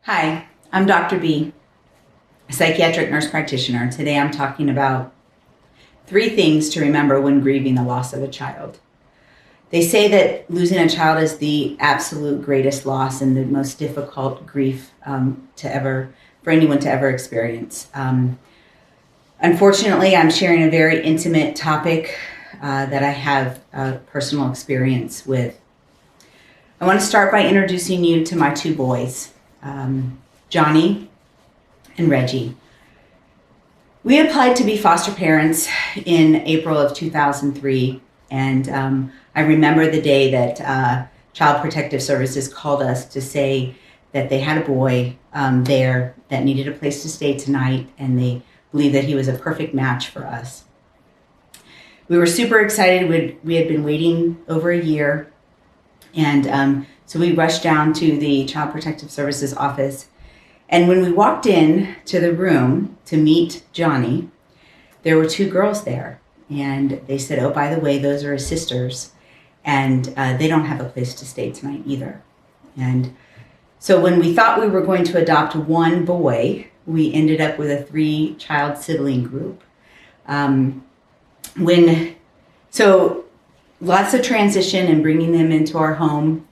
Hi, I'm Dr. B, a psychiatric nurse practitioner. Today I'm talking about 3 things to remember when grieving the loss of a child. They say that losing a child is the absolute greatest loss and the most difficult grief for anyone to ever experience. Unfortunately, I'm sharing a very intimate topic that I have personal experience with. I want to start by introducing you to my 2 boys. Johnny and Reggie. We applied to be foster parents in April of 2003, and I remember the day that Child Protective Services called us to say that they had a boy there that needed a place to stay tonight, and they believed that he was a perfect match for us. We were super excited. We had been waiting over a year, and so we rushed down to the Child Protective Services office. And when we walked in to the room to meet Johnny, there were 2 girls there. And they said, oh, by the way, those are his sisters. And they don't have a place to stay tonight either. And so when we thought we were going to adopt 1 boy, we ended up with a 3-child sibling group. So lots of transition and bringing them into our home.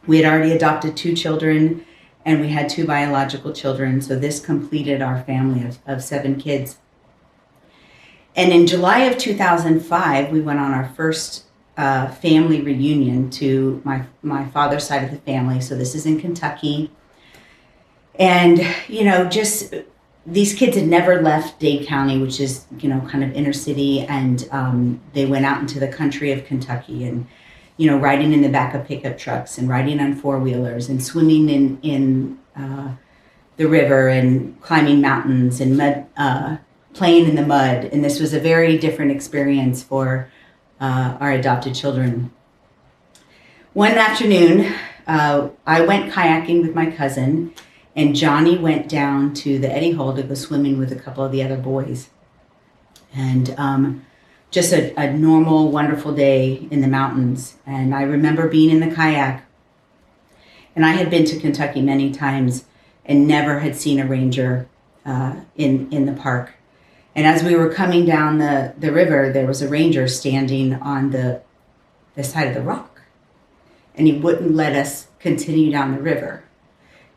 We had already adopted 2 children, and we had 2 biological children. So this completed our family of 7 kids. And in July of 2005, we went on our first family reunion to my father's side of the family. So this is in Kentucky. And, just these kids had never left Dade County, which is, kind of inner city. And they went out into the country of Kentucky and, riding in the back of pickup trucks and riding on 4-wheelers and swimming in the river and climbing mountains and playing in the mud. And this was a very different experience for our adopted children. One afternoon, I went kayaking with my cousin, and Johnny went down to the eddy hole to go swimming with a couple of the other boys. And just a normal, wonderful day in the mountains. And I remember being in the kayak, and I had been to Kentucky many times and never had seen a ranger in the park. And as we were coming down the river, there was a ranger standing on the side of the rock. And he wouldn't let us continue down the river.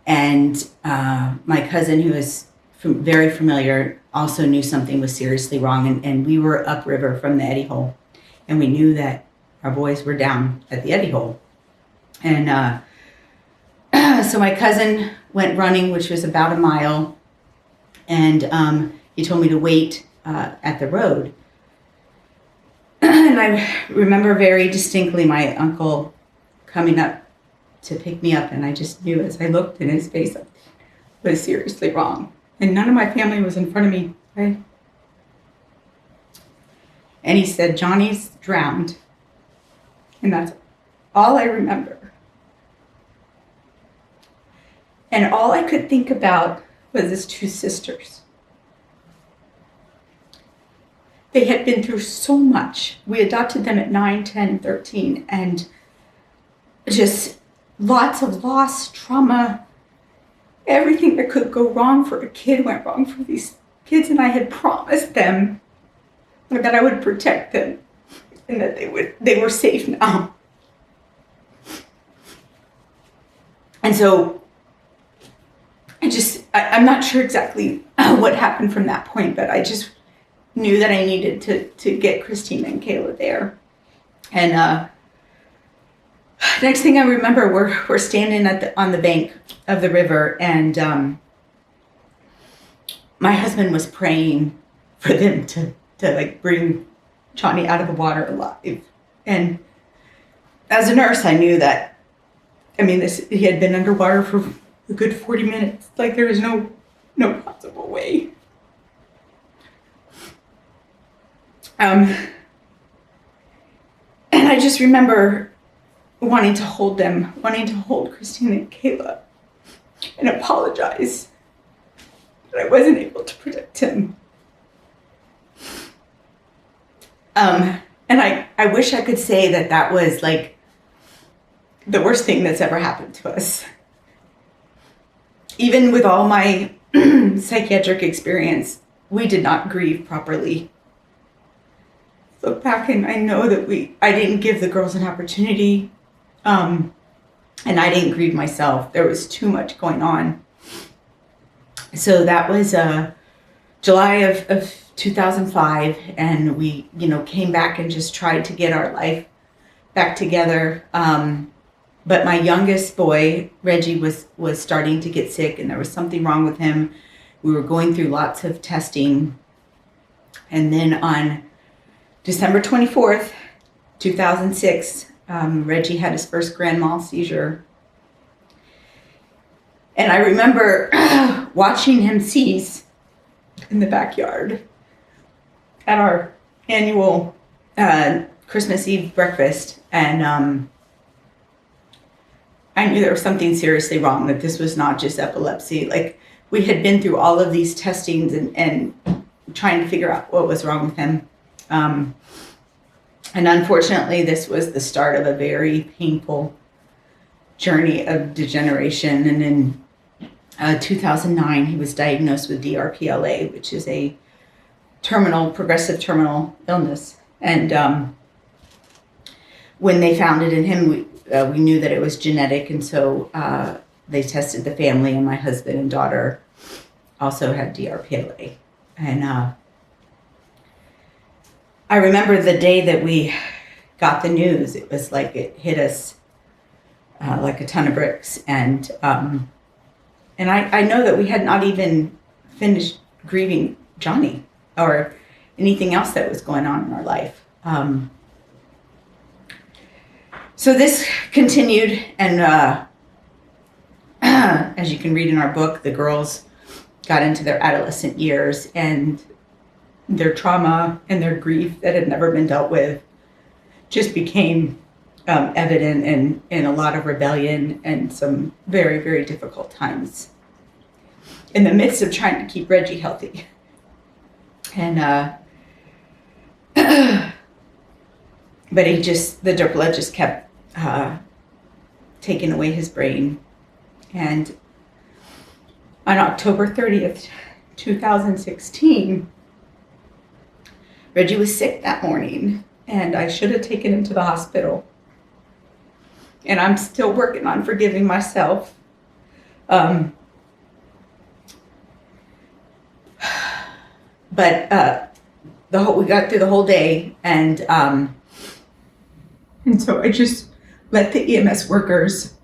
And my cousin, who is very familiar, also knew something was seriously wrong. And we were upriver from the eddy hole. And we knew that our boys were down at the eddy hole. And so my cousin went running, which was about a mile. And he told me to wait at the road. And I remember very distinctly my uncle coming up to pick me up. And I just knew as I looked in his face, it was seriously wrong. And none of my family was in front of me. Right? And he said, Johnny's drowned. And that's all I remember. And all I could think about was his 2 sisters. They had been through so much. We adopted them at 9, 10, 13, and just lots of loss, trauma. Everything that could go wrong for a kid went wrong for these kids, and I had promised them that I would protect them and that they were safe now. And so I'm not sure exactly what happened from that point, but I just knew that I needed to get Christina and Kayla there. And next thing I remember, we're standing on the bank of the river, and my husband was praying for them to bring Johnny out of the water alive. And as a nurse, I knew that, he had been underwater for a good 40 minutes. There was no possible way. And I just remember wanting to hold them, wanting to hold Christina and Kayla and apologize that I wasn't able to protect him. And I wish I could say that was the worst thing that's ever happened to us. even with all my psychiatric experience, we did not grieve properly. Look back and I know that I didn't give the girls an opportunity, and I didn't grieve myself. There was too much going on. So that was July of 2005, and we, came back and just tried to get our life back together. But my youngest boy, Reggie, was starting to get sick, and there was something wrong with him. We were going through lots of testing. And then on December 24th, 2006, Reggie had his first grand mal seizure. And I remember watching him seize in the backyard at our annual Christmas Eve breakfast. And I knew there was something seriously wrong, that this was not just epilepsy. Like, we had been through all of these testings and trying to figure out what was wrong with him. And unfortunately, this was the start of a very painful journey of degeneration. And in 2009, he was diagnosed with DRPLA, which is a progressive terminal illness. And when they found it in him, we knew that it was genetic. And so they tested the family, and my husband and daughter also had DRPLA. And I remember the day that we got the news, it was like it hit us like a ton of bricks. And I know that we had not even finished grieving Johnny or anything else that was going on in our life. So this continued, and as you can read in our book, the girls got into their adolescent years, and their trauma and their grief that had never been dealt with just became evident in a lot of rebellion and some very, very difficult times in the midst of trying to keep Reggie healthy. And but the blood just kept taking away his brain. And on October 30th, 2016, Reggie was sick that morning, and I should have taken him to the hospital. And I'm still working on forgiving myself. But we got through the whole day, and so I just let the EMS workers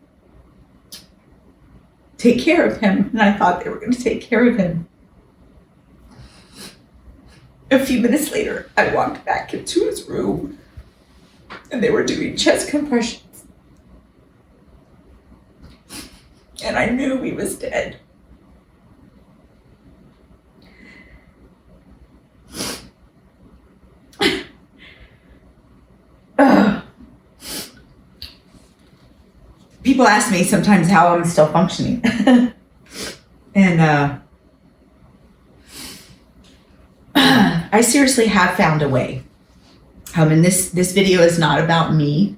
take care of him, and I thought they were going to take care of him. A few minutes later, I walked back into his room, and they were doing chest compressions. And I knew he was dead. People ask me sometimes how I'm still functioning. And I seriously have found a way. And this video is not about me.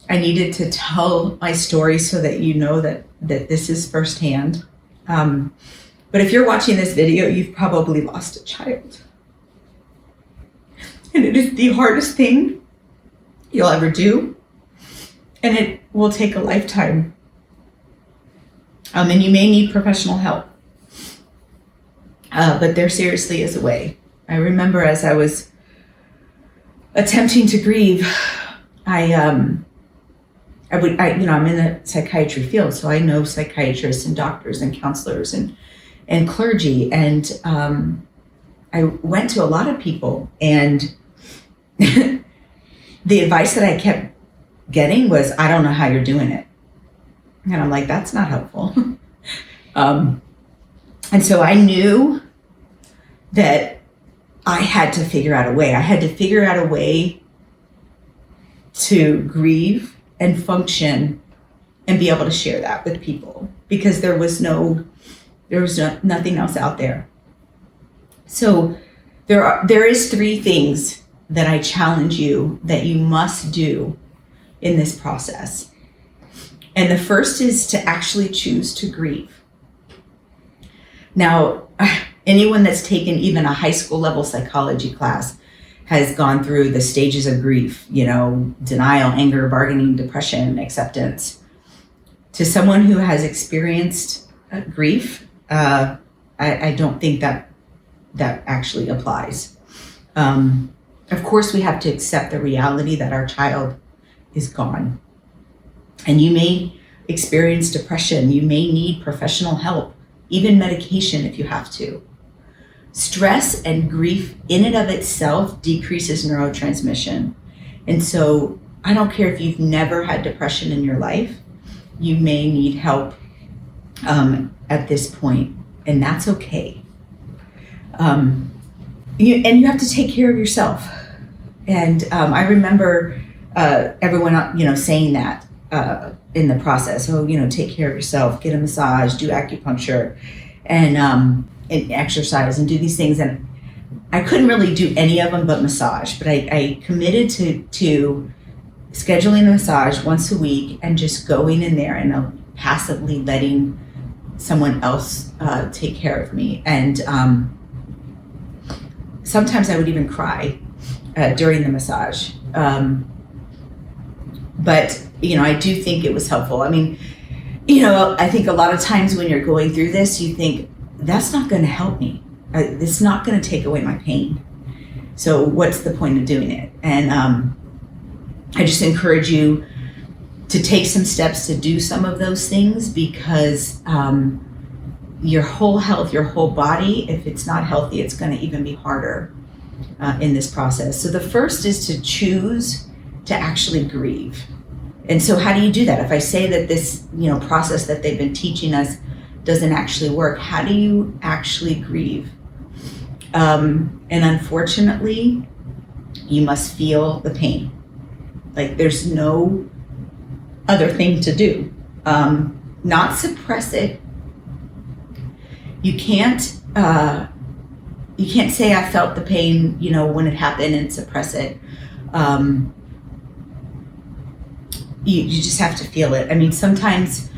I needed to tell my story so that you know that this is firsthand. But if you're watching this video, you've probably lost a child. And it is the hardest thing you'll ever do. And it will take a lifetime. And you may need professional help. But there seriously is a way. I remember as I was attempting to grieve, I'm in the psychiatry field, so I know psychiatrists and doctors and counselors and clergy. And I went to a lot of people, and the advice that I kept getting was, I don't know how you're doing it. And I'm like, that's not helpful. And so I knew that I had to figure out a way. I had to figure out a way to grieve and function and be able to share that with people, because there was nothing else out there. So there is 3 things that I challenge you that you must do in this process. And the first is to actually choose to grieve. Now, anyone that's taken even a high school level psychology class has gone through the stages of grief, denial, anger, bargaining, depression, acceptance. To someone who has experienced grief, I don't think that actually applies. Of course, we have to accept the reality that our child is gone. And you may experience depression. You may need professional help, even medication if you have to. Stress and grief in and of itself decreases neurotransmission. And so I don't care if you've never had depression in your life, you may need help at this point, and that's okay. And you have to take care of yourself. And I remember everyone, saying that in the process. Take care of yourself, get a massage, do acupuncture, and exercise, and do these things. And I couldn't really do any of them but massage. But I committed to scheduling a massage once a week and just going in there and passively letting someone else take care of me. And sometimes I would even cry during the massage. But, I do think it was helpful. I mean, I think a lot of times when you're going through this, you think, that's not going to help me. It's not going to take away my pain. So what's the point of doing it? And I just encourage you to take some steps to do some of those things, because your whole health, your whole body, if it's not healthy, it's going to even be harder in this process. So the first is to choose to actually grieve. And so how do you do that? If I say that this, process that they've been teaching us doesn't actually work, how do you actually grieve? And unfortunately, you must feel the pain. Like, there's no other thing to do. Not suppress it. You can't say I felt the pain, when it happened, and suppress it. You just have to feel it. I mean, sometimes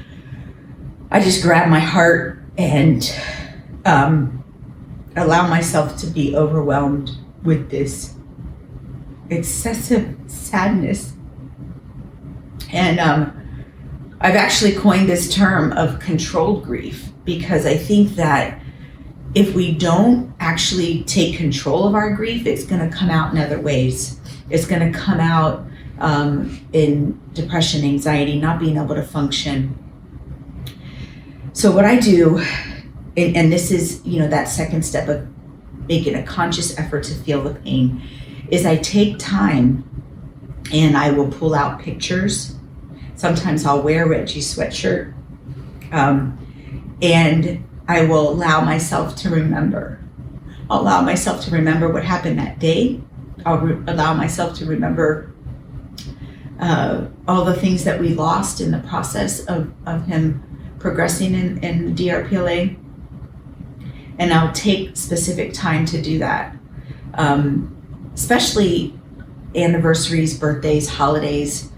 I just grab my heart and allow myself to be overwhelmed with this excessive sadness. And I've actually coined this term of controlled grief, because I think that if we don't actually take control of our grief, it's going to come out in other ways. It's going to come out in depression, anxiety, not being able to function. So what I do, and this is, that second step of making a conscious effort to feel the pain, is I take time and I will pull out pictures. Sometimes I'll wear Reggie's sweatshirt, and I will allow myself to remember. I'll allow myself to remember what happened that day. I'll allow myself to remember all the things that we lost in the process of him progressing in DRPLA. And I'll take specific time to do that, especially anniversaries, birthdays, holidays.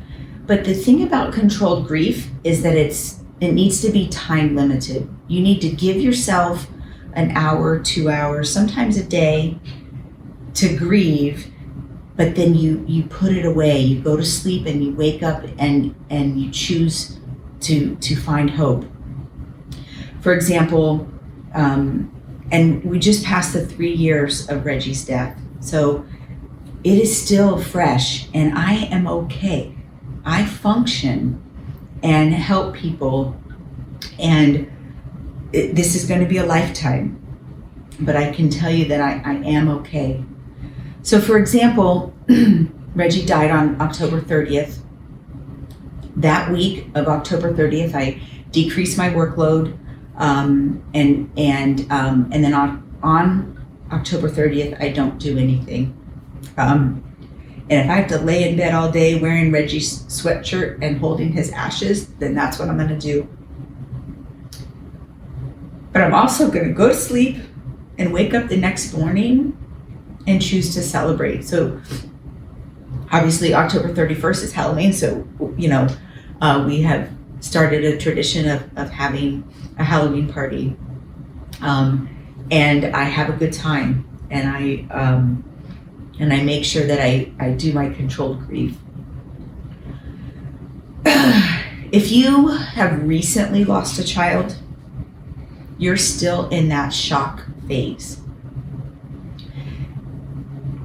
But the thing about controlled grief is that it needs to be time limited. You need to give yourself an hour, 2 hours, sometimes a day to grieve, but then you put it away. You go to sleep and you wake up and you choose to find hope. For example, and we just passed the 3 years of Reggie's death. So it is still fresh, and I am okay. I function and help people, and this is going to be a lifetime, but I can tell you that I am okay. So for example, Reggie died on October 30th. That week of October 30th, I decreased my workload, and then on October 30th, I don't do anything. And if I have to lay in bed all day wearing Reggie's sweatshirt and holding his ashes, then that's what I'm going to do. But I'm also going to go to sleep and wake up the next morning and choose to celebrate. So obviously October 31st is Halloween. So, we have started a tradition of having a Halloween party. And I have a good time, and I make sure that I do my controlled grief. If you have recently lost a child, you're still in that shock phase.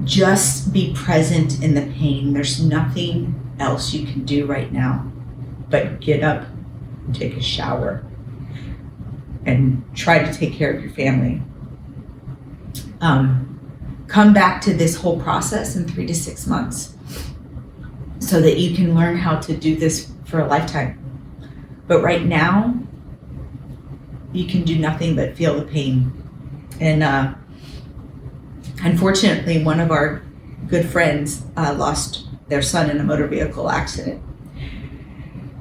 Just be present in the pain. There's nothing else you can do right now but get up, take a shower, and try to take care of your family. Come back to this whole process in 3 to 6 months so that you can learn how to do this for a lifetime. But right now, you can do nothing but feel the pain. And unfortunately, one of our good friends lost their son in a motor vehicle accident.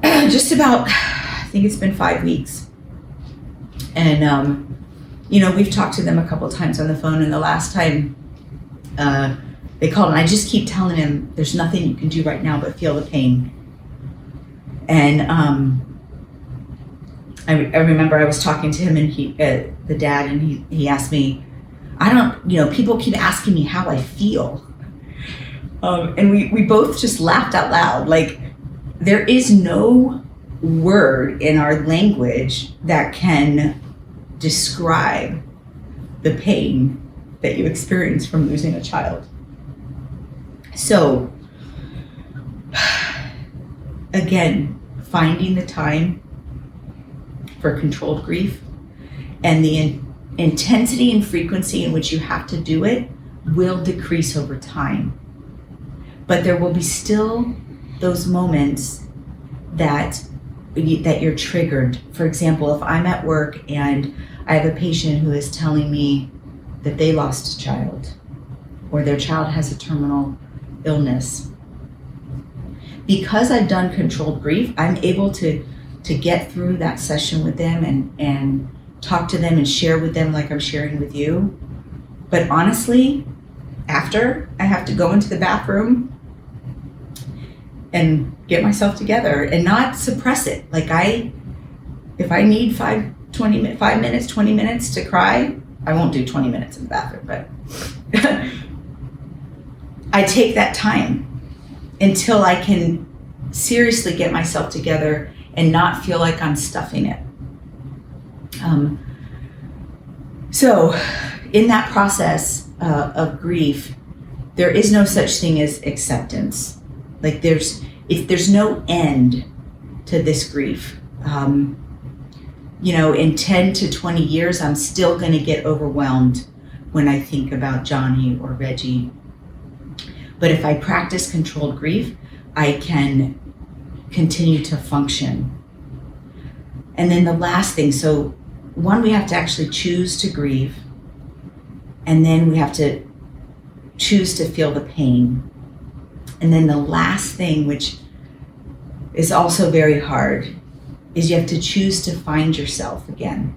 Just about, I think it's been 5 weeks. And, we've talked to them a couple times on the phone, and the last time they called, and I just keep telling him, there's nothing you can do right now but feel the pain. And I remember I was talking to him, and the dad, and he asked me, people keep asking me how I feel. And we both just laughed out loud. Like, there is no word in our language that can describe the pain that you experience from losing a child. So, again, finding the time for controlled grief and the intensity and frequency in which you have to do it will decrease over time. But there will be still those moments that you're triggered. For example, if I'm at work and I have a patient who is telling me that they lost a child or their child has a terminal illness, because I've done controlled grief, I'm able to get through that session with them and talk to them and share with them like I'm sharing with you. But honestly, after, I have to go into the bathroom and get myself together and not suppress it. Like, if I need 5 minutes, 20 minutes to cry, I won't do 20 minutes in the bathroom, but I take that time until I can seriously get myself together and not feel like I'm stuffing it. So in that process of grief, there is no such thing as acceptance. Like, there's no end to this grief. In 10 to 20 years, I'm still going to get overwhelmed when I think about Johnny or Reggie. But if I practice controlled grief, I can continue to function. And then the last thing, so one, we have to actually choose to grieve, and then we have to choose to feel the pain. And then the last thing, which is also very hard, is you have to choose to find yourself again.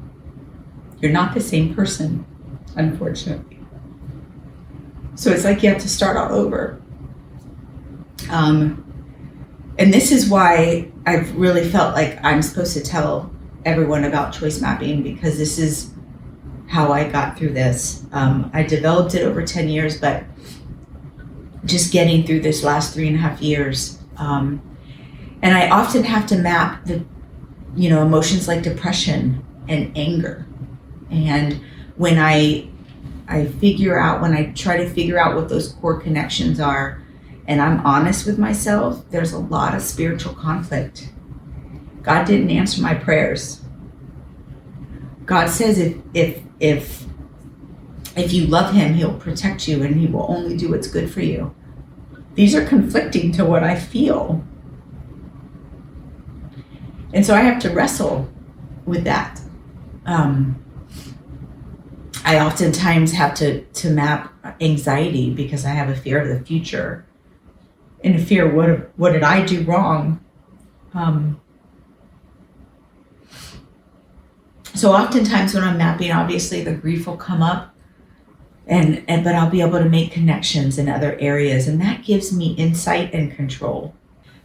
You're not the same person, unfortunately. So it's like you have to start all over. And this is why I've really felt like I'm supposed to tell everyone about choice mapping, because this is how I got through this. I developed it over 10 years, but just getting through this last 3.5 years. And I often have to map the, emotions like depression and anger. And when I try to figure out what those core connections are, and I'm honest with myself, there's a lot of spiritual conflict. God didn't answer my prayers. God says if you love him, he'll protect you and he will only do what's good for you. These are conflicting to what I feel. And so I have to wrestle with that. I oftentimes have to map anxiety because I have a fear of the future and a fear, what did I do wrong? So oftentimes when I'm mapping, obviously the grief will come up, but I'll be able to make connections in other areas, and that gives me insight and control.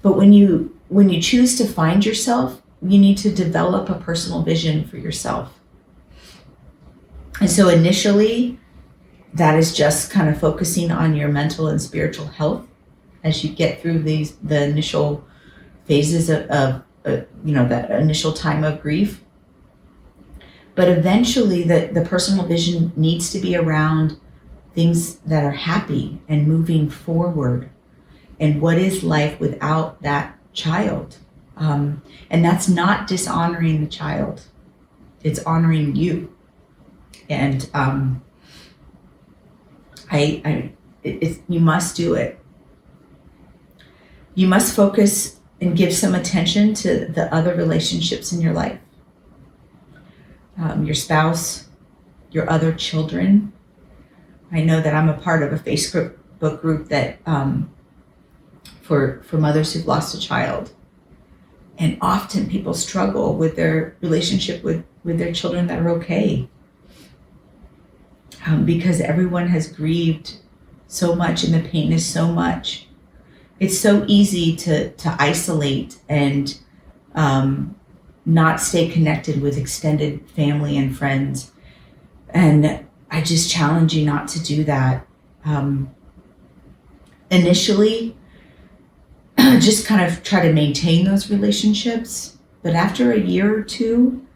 But when you choose to find yourself, you need to develop a personal vision for yourself. And so initially, that is just kind of focusing on your mental and spiritual health as you get through the initial phases of that initial time of grief. But eventually, the personal vision needs to be around things that are happy and moving forward. And what is life without that child? And that's not dishonoring the child. It's honoring you. And you must do it. You must focus and give some attention to the other relationships in your life. Your spouse, your other children. I know that I'm a part of a Facebook group that for mothers who've lost a child. And often people struggle with their relationship with their children that are okay. Because everyone has grieved so much and the pain is so much. It's so easy to isolate and not stay connected with extended family and friends. And I just challenge you not to do that. Initially, just kind of try to maintain those relationships. But after a year or two,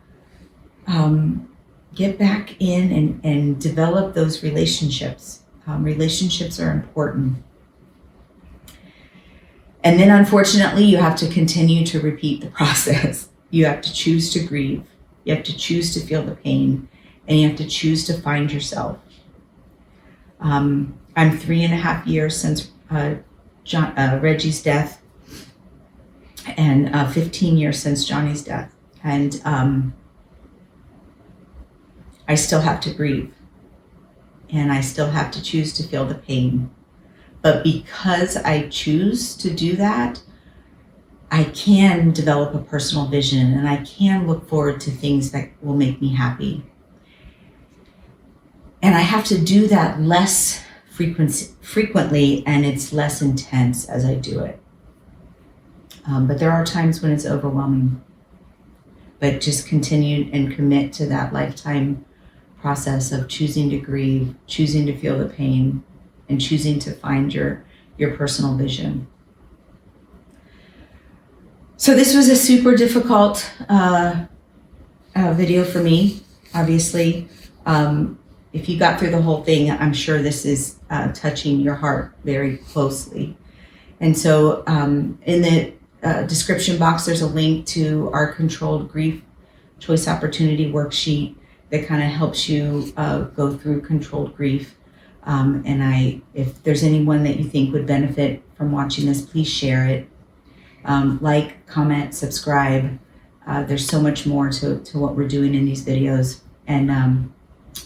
get back in and develop those relationships. Relationships are important. And then unfortunately, you have to continue to repeat the process. You have to choose to grieve. You have to choose to feel the pain. And you have to choose to find yourself. I'm 3.5 years since Reggie's death, and 15 years since Johnny's death. And I still have to grieve. And I still have to choose to feel the pain. But because I choose to do that, I can develop a personal vision and I can look forward to things that will make me happy. And I have to do that less frequently, and it's less intense as I do it. But there are times when it's overwhelming. But just continue and commit to that lifetime process of choosing to grieve, choosing to feel the pain, and choosing to find your personal vision. So this was a super difficult video for me, obviously. If you got through the whole thing, I'm sure this is touching your heart very closely. And so in the description box, there's a link to our controlled grief choice opportunity worksheet that kind of helps you go through controlled grief. And if there's anyone that you think would benefit from watching this, please share it. Like, comment, subscribe. There's so much more to what we're doing in these videos. And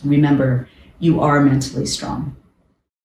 remember, you are mentally strong.